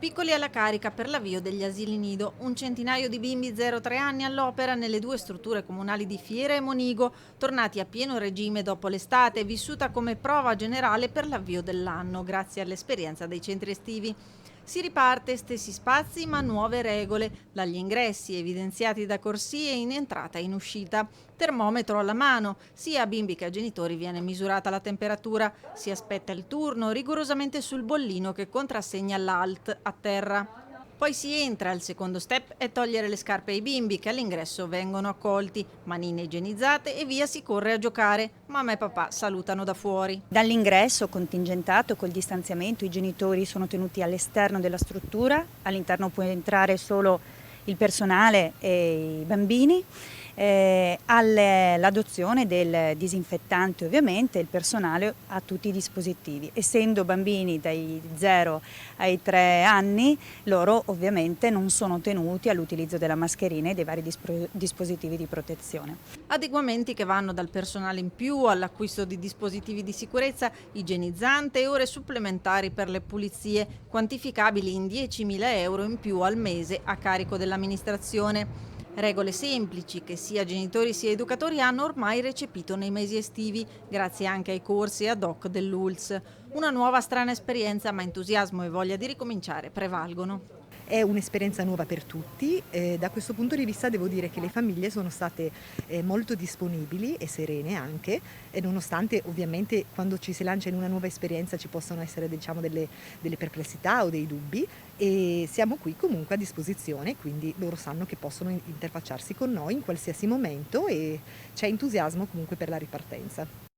Piccoli alla carica per l'avvio degli asili nido. Un centinaio di bimbi 0-3 anni all'opera nelle due strutture comunali di Fiera e Monigo, tornati a pieno regime dopo l'estate, vissuta come prova generale per l'avvio dell'anno, grazie all'esperienza dei centri estivi. Si riparte, stessi spazi ma nuove regole, dagli ingressi evidenziati da corsie in entrata e in uscita. Termometro alla mano, sia a bimbi che a genitori viene misurata la temperatura, si aspetta il turno rigorosamente sul bollino che contrassegna l'alt a terra. Poi si entra, il secondo step è togliere le scarpe ai bimbi che all'ingresso vengono accolti, manine igienizzate e via si corre a giocare. Mamma e papà salutano da fuori. Dall'ingresso contingentato col distanziamento i genitori sono tenuti all'esterno della struttura, all'interno può entrare solo il personale e i bambini. All'adozione del disinfettante ovviamente il personale ha tutti i dispositivi. Essendo bambini dai 0 ai 3 anni loro ovviamente non sono tenuti all'utilizzo della mascherina e dei vari dispositivi di protezione. Adeguamenti che vanno dal personale in più all'acquisto di dispositivi di sicurezza, igienizzante e ore supplementari per le pulizie, quantificabili in 10.000 euro in più al mese a carico dell'amministrazione. Regole semplici che sia genitori sia educatori hanno ormai recepito nei mesi estivi, grazie anche ai corsi ad hoc dell'ULSS. Una nuova strana esperienza, ma entusiasmo e voglia di ricominciare prevalgono. È un'esperienza nuova per tutti, da questo punto di vista devo dire che le famiglie sono state molto disponibili e serene anche, e nonostante ovviamente quando ci si lancia in una nuova esperienza ci possono essere diciamo, delle perplessità o dei dubbi, e siamo qui comunque a disposizione, quindi loro sanno che possono interfacciarsi con noi in qualsiasi momento e c'è entusiasmo comunque per la ripartenza.